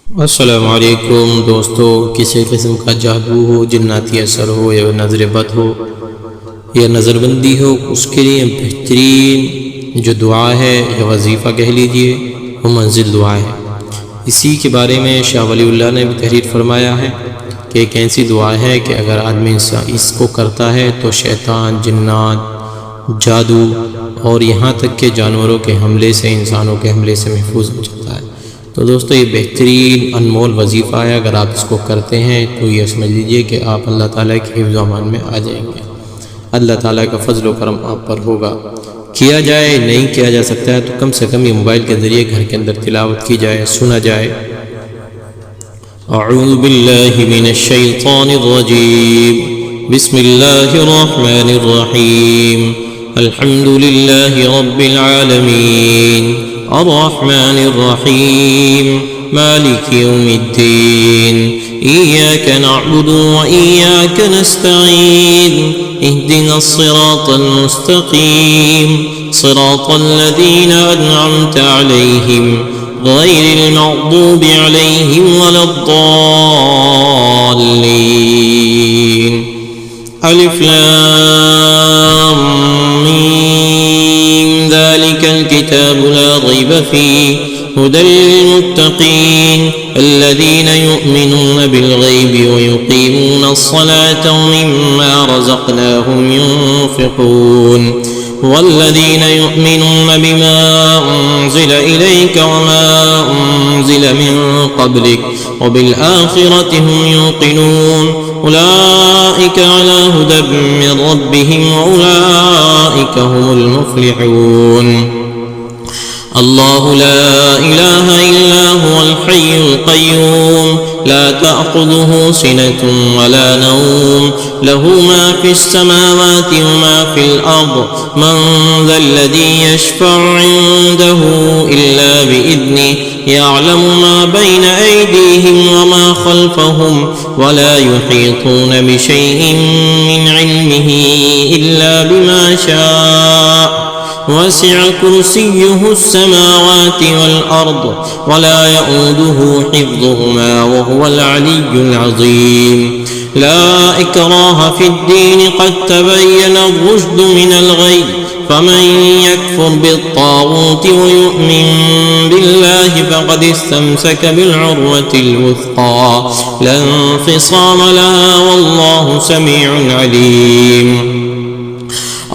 अस्सलामु अलैकुम दोस्तों, किसी किस्म का जादू हो, जिन्नाती असर हो या नज़र बद हो या नज़रबंदी हो, उसके लिए बेहतरीन जो दुआ है या वजीफ़ा कह लीजिए वो मंजिल दुआ है। इसी के बारे में शाह वलीउल्लाह ने भी तहरीर फरमाया है कि एक ऐसी दुआ है कि अगर आदमी इसको करता है तो शैतान, जिन्नात, जादू और यहाँ तक के जानवरों के हमले से, इंसानों के हमले से महफूज हो जाता है। तो दोस्तों, ये बेहतरीन अनमोल वजीफ़ा है। अगर आप इसको करते हैं तो ये समझ लीजिए कि आप अल्लाह ताला के हिफ्ज़ अमान में आ जाएंगे। अल्लाह ताला का फजल व करम आप पर होगा। किया जाए, नहीं किया जा सकता है तो कम से कम ये मोबाइल के ज़रिए घर के अंदर तिलावत की जाए, सुना जाए। अऊज़ु बिल्लाहि मिनश शैतानिर रजीम, बिस्मिल्लाहिर रहमानिर रहीम, अल्हम्दुलिल्लाहि रब्बिल आलमीन, अर्रहमानिर रहीम, मालिकि यौमिद्दीन, इय्याक नअबुदु व इय्याक नस्तईन, इहदिनस सिरातल मुस्तकीम, सिरातल लज़ीना अनअमत अलैहिम, गैरिल मग़दूबि अलैहिम वलद्दाल्लीन। अलिफ लाम मीम, ज़ालिकल किताबु ला रैब फीह, हुदल लिल्मुत्तक़ीन, الذين يؤمنون بالغيب ويقيمون الصلاة ومما رزقناهم ينفقون، والذين يؤمنون بما أنزل إليك وما أنزل من قبلك وبالآخرة هم يوقنون، أولئك على هدى من ربهم وأولئك هم المفلحون. الله لا إله إلا هو الحي القيوم، لا تأخذه سنة ولا نوم، له ما في السماوات وما في الأرض، من ذا الذي يشفع عنده إلا بإذنه، يعلم ما بين أيديهم وما خلفهم، ولا يحيطون بشيء من علمه إلا بما شاء، وسع كرسيه السماوات والأرض، ولا يؤوده حفظهما وهو العلي العظيم. لا إكراه في الدين، قد تبين الرشد من الغي، فمن يكفر بالطاغوت ويؤمن بالله فقد استمسك بالعروة الوثقى، لا انفصام لها، والله سميع عليم.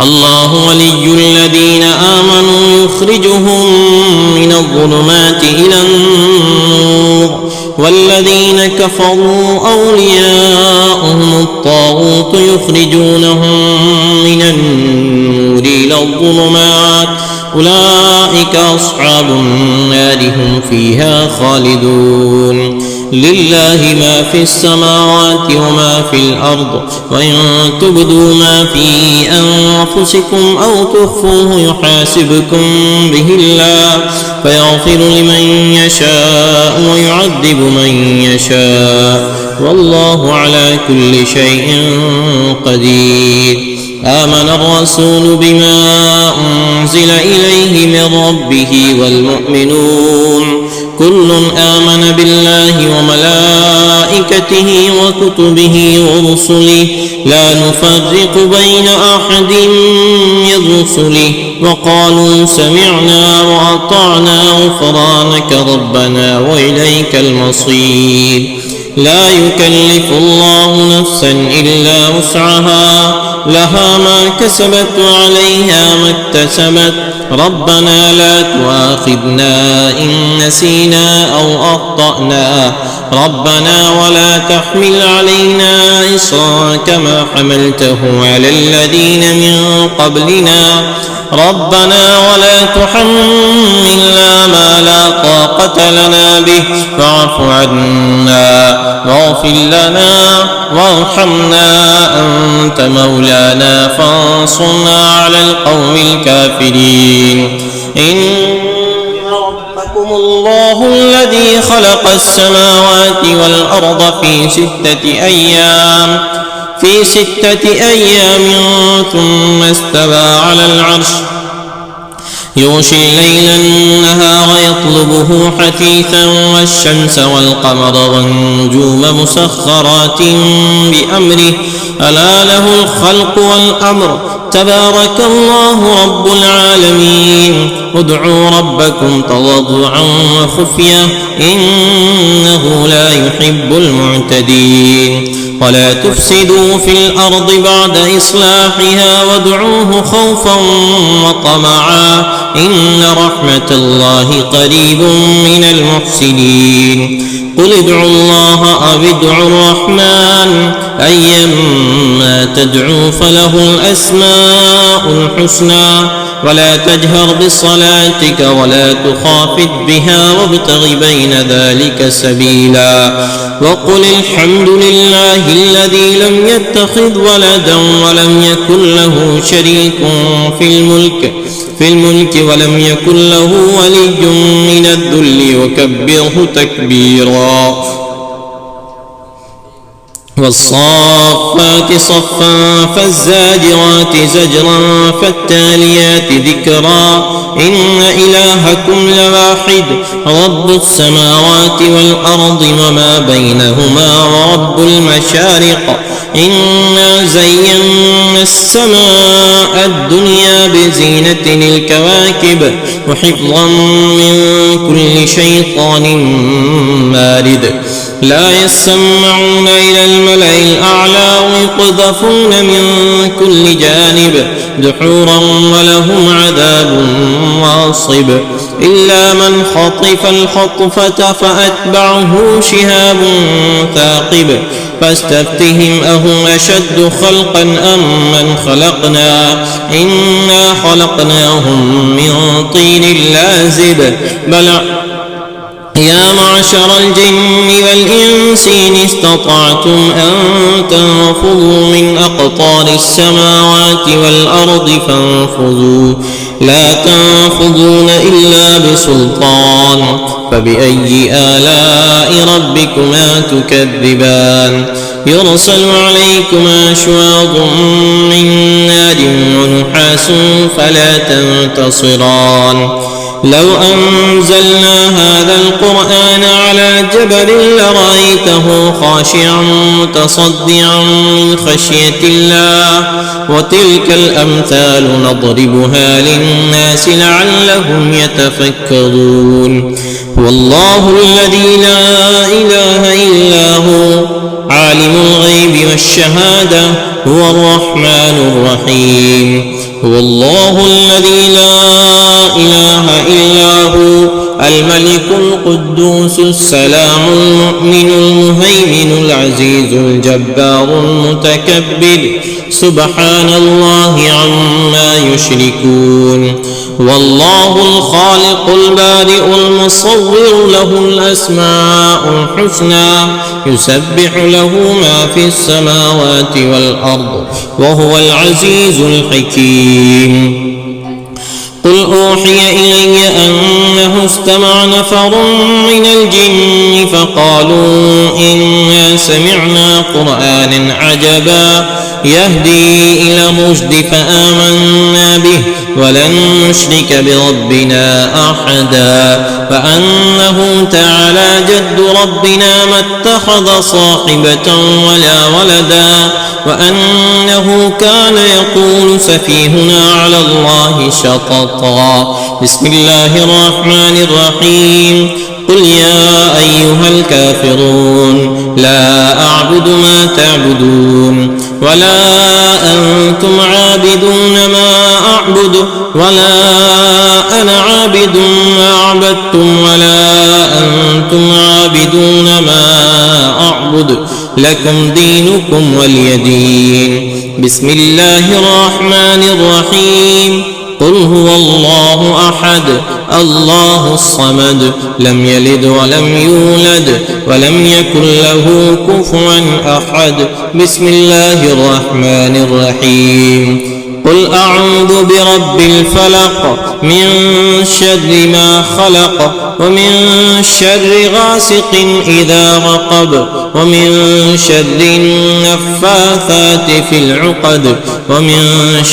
الله ولي الذين آمنوا يخرجهم من الظلمات إلى النور، والذين كفروا أولياؤهم الطاغوت يخرجونهم من النور إلى الظلمات، أولئك أصحاب النار هم فيها خالدون. لله ما في السماوات وما في الأرض، وإن تبدوا ما في أنفسكم أو تخفوه يحاسبكم به الله، فيغفر لمن يشاء ويعذب من يشاء، والله على كل شيء قدير. آمن الرسول بما أنزل إليه من ربه والمؤمنون، كل آمن بالله وملائكته وكتبه ورسله، لا نفرق بين أحد من رسله، وقالوا سمعنا وأطعنا غفرانك ربنا وإليك المصير. لا يكلف الله نفسا إلا وسعها، لها ما كسبت وعليها ما اكتسبت، ربنا لا تؤاخذنا إن نسينا أو أخطأنا، ربنا ولا تحمل علينا إصرا كما حملته على الذين من قبلنا، ربنا ولا تحملنا ما لا طاقة لنا به، فاعف عنا واغفر لنا وارحمنا، أنت مولانا فانصرنا على القوم الكافرين. إن ربكم الله الذي خلق السماوات والأرض في 6 أيام ثم استوى على العرش، يغشي الليل النهار يطلبه حثيثا والشمس والقمر والنجوم مسخرات بأمره ألا له الخلق والأمر تبارك الله رب العالمين ادعوا ربكم تضرعا وخفية إنه لا يحب المعتدين ولا تفسدوا في الأرض بعد إصلاحها وادعوه خوفا وطمعا إن رحمة الله قريب من المحسنين قل ادعوا الله أو ادعوا الرحمن أيما تدعوا فله الأسماء الحسنى ولا تجهر بصلاتك ولا تخافت بها وابتغ بين ذلك سبيلا وقل الحمد لله الذي لم يتخذ ولدا ولم يكن له شريك في الملك ولم يكن له ولي من الذل وكبره تكبيرا والصافات صفا فالزاجرات زجرا فالتاليات ذكرا إن إلهكم لواحد رب السماوات والأرض وما بينهما ورب المشارق إنا زينا السماء الدنيا بزينة الكواكب وحفظا من كل شيطان مارد لا يسمعون إلى الملأ الأعلى ويقذفون من كل جانب دحورا ولهم عذاب واصب إلا من خطف الخطفة فأتبعه شهاب ثاقب فاستفتهم أهم أشد خلقا أم من خلقنا إنا خلقناهم من طين لازب بل يا معشر الجن والإنس إن استطعتم أن تنفذوا من أقطار السماوات والأرض فانفذوا لا تنفذون إلا بسلطان فبأي آلاء ربكما تكذبان يرسل عليكما شواظ من نار ونحاس فلا تنتصران لو أنزلنا هذا القرآن على جبل لرأيته خاشعا متصدعا من خشية الله وتلك الأمثال نضربها للناس لعلهم يتفكرون والله الذي لا إله إلا هو عالم الغيب والشهادة هو الرحمن الرحيم هو الله الذي لا إله إلا هو الملك القدوس السلام المؤمن المهيمن العزيز الجبار المتكبر سبحان الله عما يشركون والله الخالق البارئ المصور له الأسماء الحسنى يسبح له ما في السماوات والأرض وهو العزيز الحكيم قل أوحي إلي أنه استمع نفر من الجن فقالوا إنا سمعنا قرآنا عجبا يهدي إلى الرشد فآمنا به ولن نشرك بربنا أحدا فأنه تعالى جد ربنا ما اتخذ صاحبة ولا ولدا وأنه كان يقول سفيهنا على الله شططا بسم الله الرحمن الرحيم قل يا أيها الكافرون لا أعبد ما تعبدون ولا أنتم عابدون ما أعبد ولا أنا عابد ما عبدتم ولا أنتم عابدون ما أعبد لكم دينكم ولي دين بسم الله الرحمن الرحيم قل هو الله أحد الله الصمد لم يلد ولم يولد ولم يكن له كفوا أحد بسم الله الرحمن الرحيم قل أعوذ برب الفلق من شر ما خلق ومن شر غاسق إذا وقب ومن شر النفاثات في العقد ومن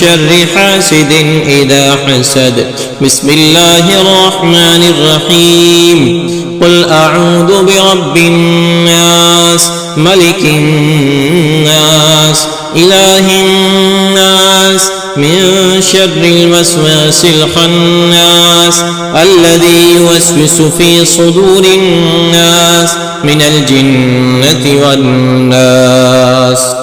شر حاسد إذا حسد. بسم الله الرحمن الرحيم. قل أعوذ برب الناس ملك الناس إله الناس من شر الوسواس الخناس الذي يوسوس في صدور الناس من الجنة والناس.